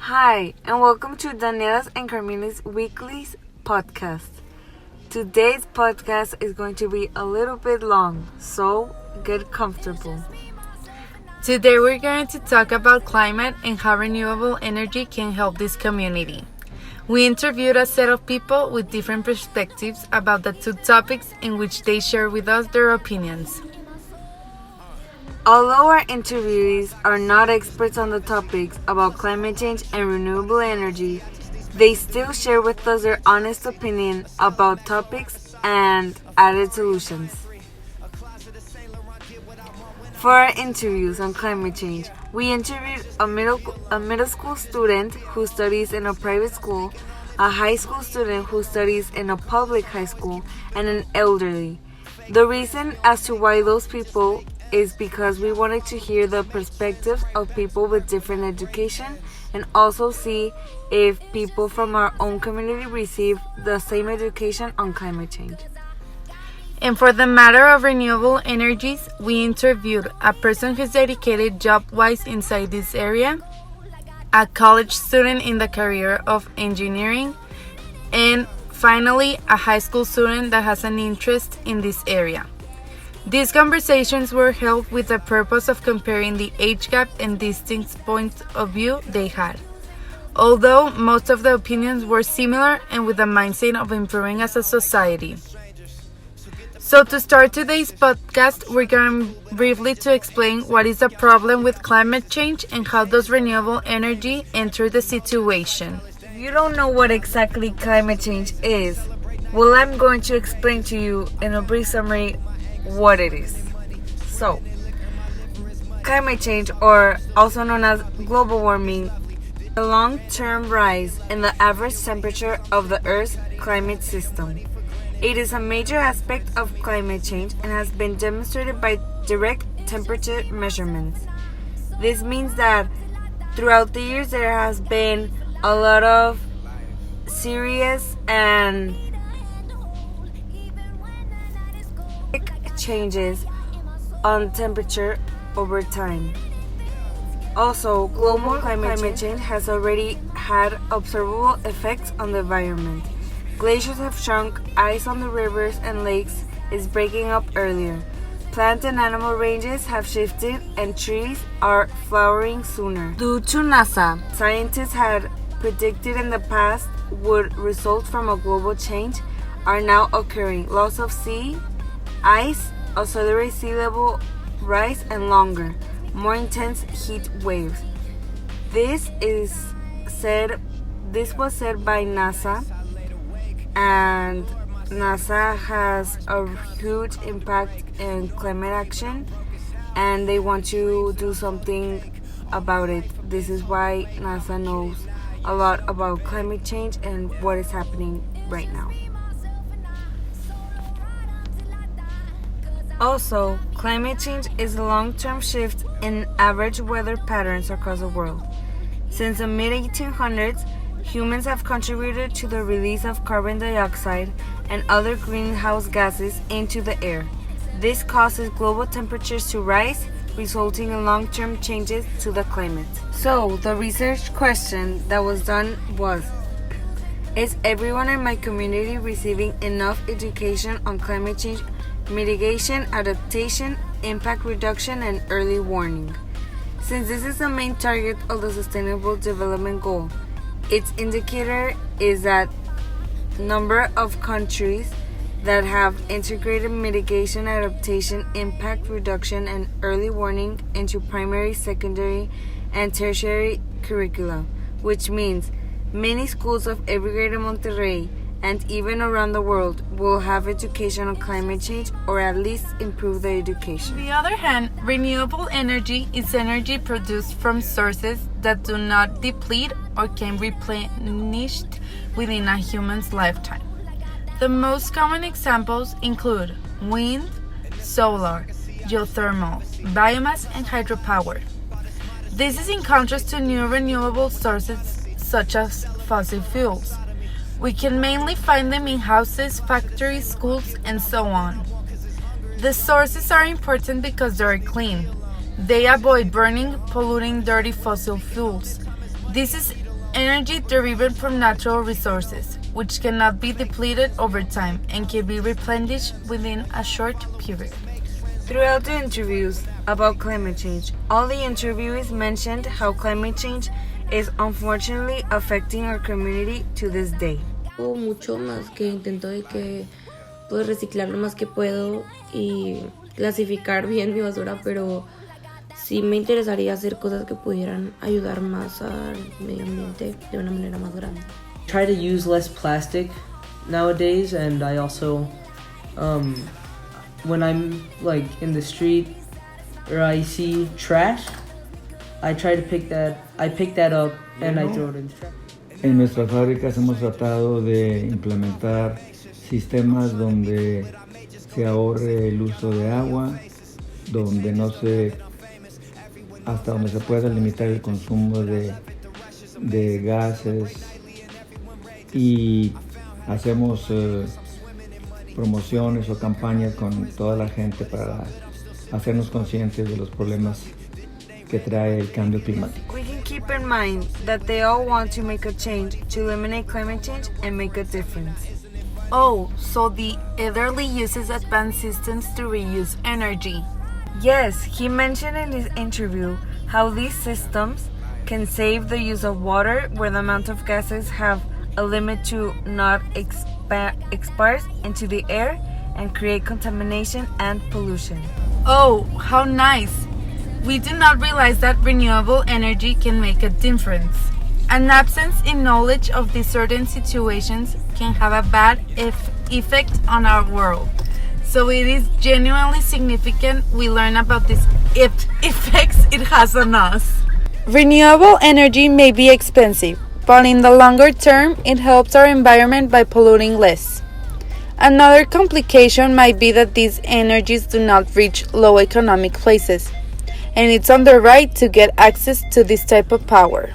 Hi, and welcome to Daniela's and Carmina's weekly podcast. Today's podcast is going to be a little bit long, so get comfortable. Today we're going to talk about climate and how renewable energy can help this community. We interviewed a set of people with different perspectives about the two topics in which they share with us their opinions. Although our interviewees are not experts on the topics about climate change and renewable energy, they still share with us their honest opinion about topics and added solutions. For our interviews on climate change, we interviewed a middle school student who studies in a private school, a high school student who studies in a public high school, and an elderly. The reason as to why those people is because we wanted to hear the perspectives of people with different education and also see if people from our own community receive the same education on climate change. And for the matter of renewable energies, we interviewed a person who's dedicated job-wise inside this area, a college student in the career of engineering, and finally, a high school student that has an interest in this area. These conversations were held with the purpose of comparing the age gap and distinct points of view they had, although most of the opinions were similar and with the mindset of improving as a society. So to start today's podcast, we're going briefly to explain what is the problem with climate change and how does renewable energy enter the situation. If you don't know what exactly climate change is, well, I'm going to explain to you in a brief summary what it is. So, climate change, or also known as global warming, is a long-term rise in the average temperature of the Earth's climate system. It is a major aspect of climate change and has been demonstrated by direct temperature measurements. This means that throughout the years there has been a lot of serious and changes on temperature over time. Also, global climate change has already had observable effects on the environment. Glaciers have shrunk, ice on the rivers and lakes is breaking up earlier. Plant and animal ranges have shifted and trees are flowering sooner. Due to NASA, scientists had predicted in the past would result from a global change are now occurring. Loss of sea, ice, accelerate sea level rise, and longer, more intense heat waves. This was said by NASA, and NASA has a huge impact in climate action and they want to do something about it. This is why NASA knows a lot about climate change and what is happening right now. Also, climate change is a long-term shift in average weather patterns across the world. Since the mid-1800s, humans have contributed to the release of carbon dioxide and other greenhouse gases into the air. This causes global temperatures to rise, resulting in long-term changes to the climate. So, the research question that was done was, is everyone in my community receiving enough education on climate change mitigation, adaptation, impact reduction, and early warning? Since this is the main target of the Sustainable Development Goal, its indicator is that number of countries that have integrated mitigation, adaptation, impact reduction, and early warning into primary, secondary, and tertiary curricula, which means many schools of every grade in Monterrey and even around the world will have education on climate change or at least improve their education. On the other hand, renewable energy is energy produced from sources that do not deplete or can be replenished within a human's lifetime. The most common examples include wind, solar, geothermal, biomass, and hydropower. This is in contrast to new renewable sources such as fossil fuels. We can mainly find them in houses, factories, schools, and so on. The sources are important because they are clean. They avoid burning, polluting dirty fossil fuels. This is Energy derived from natural resources, which cannot be depleted over time and can be replenished within a short period. Throughout the interviews about climate change, all the interviewees mentioned how climate change is unfortunately affecting our community to this day. Mucho más que intento de que pues reciclar lo más que puedo y clasificar bien mi basura, pero sí me interesaría hacer cosas que pudieran ayudar más al medio ambiente de una manera más grande. Try to use less plastic nowadays, and I also when I'm like in the street or I see trash, I try to pick that up and I throw it in the trash. En nuestras fábricas hemos tratado de implementar sistemas donde se ahorre el uso de agua, hasta donde se pueda limitar el consumo de gases, y hacemos promociones o campañas con toda la gente para hacernos conscientes de los problemas que trae el cambio climático. We can keep in mind that they all want to make a change to eliminate climate change and make a difference. Oh, so the elderly uses advanced systems to reuse energy. Yes, he mentioned in his interview how these systems can save the use of water where the amount of gases have a limit to not expire into the air and create contamination and pollution. Oh, how nice! We do not realize that renewable energy can make a difference. An absence in knowledge of these certain situations can have a bad effect on our world. So it is genuinely significant we learn about these effects it has on us. Renewable energy may be expensive, but in the longer term, it helps our environment by polluting less. Another complication might be that these energies do not reach low economic places, and it's on the right to get access to this type of power.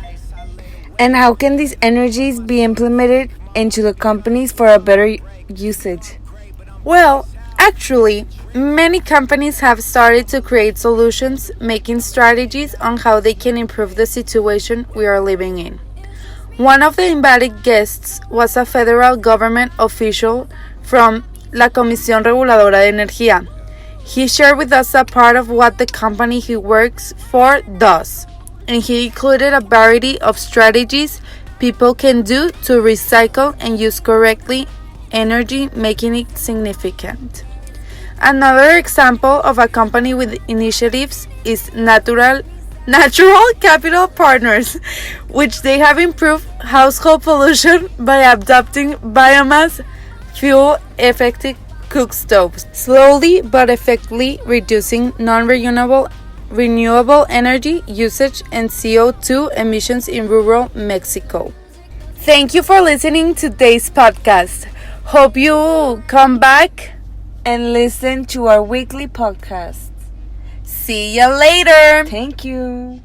And how can these energies be implemented into the companies for a better usage? Well, actually, many companies have started to create solutions, making strategies on how they can improve the situation we are living in. One of the invited guests was a federal government official from La Comisión Reguladora de Energía. He shared with us a part of what the company he works for does, and he included a variety of strategies people can do to recycle and use correctly energy, making it significant. Another example of a company with initiatives is Natural Capital Partners, which they have improved household pollution by adopting biomass fuel-effective cook stoves, slowly but effectively reducing renewable energy usage and CO2 emissions in rural Mexico. Thank you for listening to today's podcast. Hope you come back And listen to our weekly podcast. See you later. Thank you.